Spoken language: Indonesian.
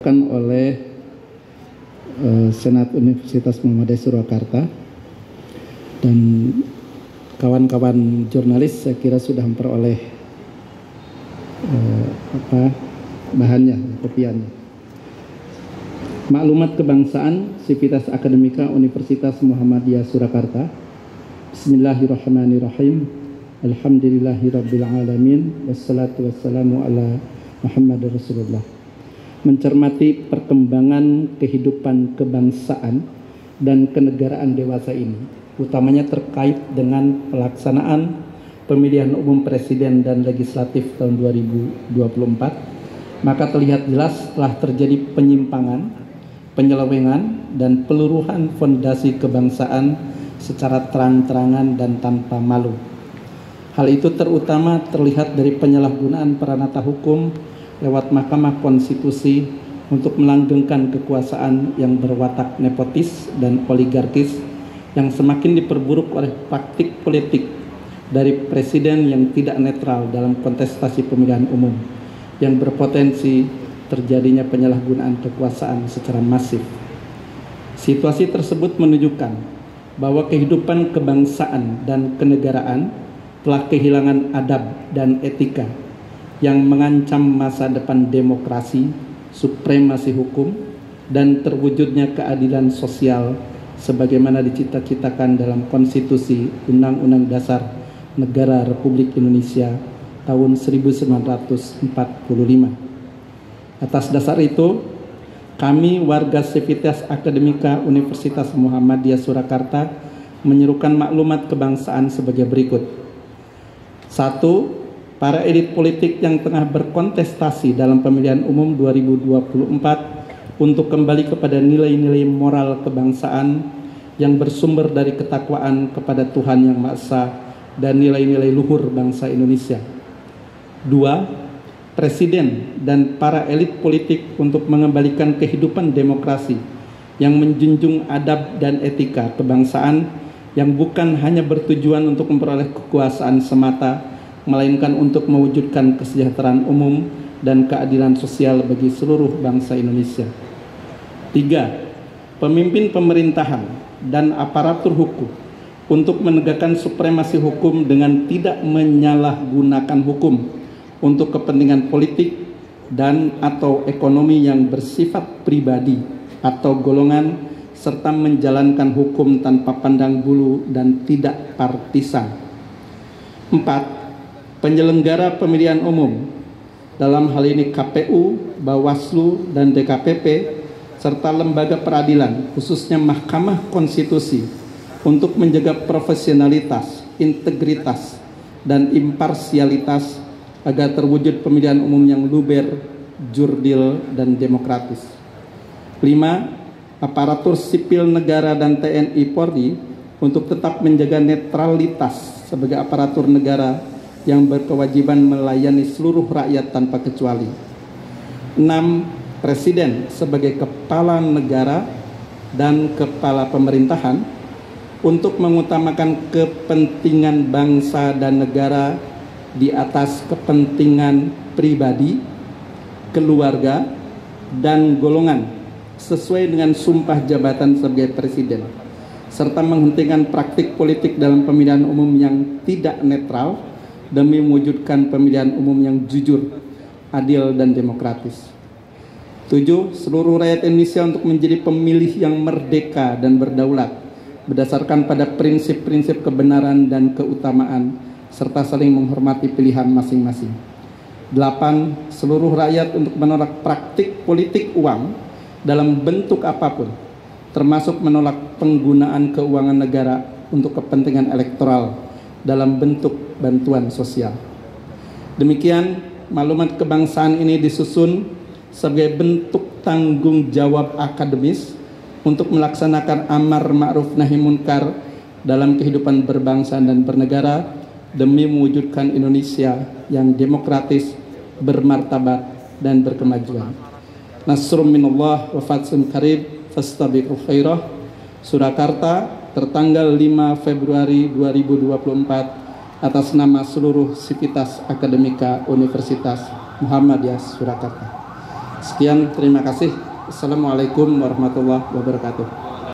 Oleh Senat Universitas Muhammadiyah Surakarta dan kawan-kawan jurnalis, saya kira sudah memperoleh bahannya, kopiannya. Maklumat kebangsaan Sivitas Akademika Universitas Muhammadiyah Surakarta. Bismillahirrahmanirrahim. Alhamdulillahirabbil alamin wassalatu wassalamu ala Muhammadur Rasulullah. Mencermati perkembangan kehidupan kebangsaan dan kenegaraan dewasa ini, utamanya terkait dengan pelaksanaan pemilihan umum presiden dan legislatif tahun 2024, maka terlihat jelas telah terjadi penyimpangan, penyelewengan, dan peluruhan fondasi kebangsaan secara terang-terangan dan tanpa malu. Hal itu terutama terlihat dari penyalahgunaan peranata hukum lewat Mahkamah Konstitusi untuk melanggengkan kekuasaan yang berwatak nepotis dan oligarkis yang semakin diperburuk oleh praktik politik dari presiden yang tidak netral dalam kontestasi pemilihan umum yang berpotensi terjadinya penyalahgunaan kekuasaan secara masif. Situasi tersebut menunjukkan bahwa kehidupan kebangsaan dan kenegaraan telah kehilangan adab dan etika yang mengancam masa depan demokrasi, supremasi hukum, dan terwujudnya keadilan sosial sebagaimana dicita-citakan dalam Konstitusi Undang-Undang Dasar Negara Republik Indonesia tahun 1945. Atas dasar itu, kami warga Sivitas Akademika Universitas Muhammadiyah Surakarta menyerukan maklumat kebangsaan sebagai berikut. 1. Para elit politik yang tengah berkontestasi dalam pemilihan umum 2024 untuk kembali kepada nilai-nilai moral kebangsaan yang bersumber dari ketakwaan kepada Tuhan Yang Maha Esa dan nilai-nilai luhur bangsa Indonesia. 2. Presiden dan para elit politik untuk mengembalikan kehidupan demokrasi yang menjunjung adab dan etika kebangsaan yang bukan hanya bertujuan untuk memperoleh kekuasaan semata, melainkan untuk mewujudkan kesejahteraan umum dan keadilan sosial bagi seluruh bangsa Indonesia. 3. Pemimpin pemerintahan dan aparatur hukum untuk menegakkan supremasi hukum dengan tidak menyalahgunakan hukum untuk kepentingan politik dan atau ekonomi yang bersifat pribadi atau golongan, serta menjalankan hukum tanpa pandang bulu dan tidak partisan. 4. Penyelenggara pemilihan umum, dalam hal ini KPU, Bawaslu, dan DKPP, serta lembaga peradilan, khususnya Mahkamah Konstitusi, untuk menjaga profesionalitas, integritas, dan imparsialitas agar terwujud pemilihan umum yang luber, jurdil, dan demokratis. 5. Aparatur sipil negara dan TNI Polri untuk tetap menjaga netralitas sebagai aparatur negara yang berkewajiban melayani seluruh rakyat tanpa kecuali. 6. Presiden sebagai kepala negara dan kepala pemerintahan untuk mengutamakan kepentingan bangsa dan negara di atas kepentingan pribadi, keluarga, dan golongan sesuai dengan sumpah jabatan sebagai presiden, serta menghentikan praktik politik dalam pemilihan umum yang tidak netral demi mewujudkan pemilihan umum yang jujur, adil, dan demokratis. 7. Seluruh rakyat Indonesia untuk menjadi pemilih yang merdeka dan berdaulat berdasarkan pada prinsip-prinsip kebenaran dan keutamaan serta saling menghormati pilihan masing-masing. 8. Seluruh rakyat untuk menolak praktik politik uang dalam bentuk apapun, termasuk menolak penggunaan keuangan negara untuk kepentingan elektoral dalam bentuk bantuan sosial. Demikian, maklumat kebangsaan ini disusun sebagai bentuk tanggung jawab akademis untuk melaksanakan amar ma'ruf nahi munkar dalam kehidupan berbangsa dan bernegara demi mewujudkan Indonesia yang demokratis, bermartabat, dan berkemajuan. Nasrum minallah wa fathun qarib fastabiqul khairah. Surakarta, tertanggal 5 Februari 2024, atas nama seluruh Sivitas Akademika Universitas Muhammadiyah Surakarta. Sekian, terima kasih. Assalamualaikum warahmatullahi wabarakatuh.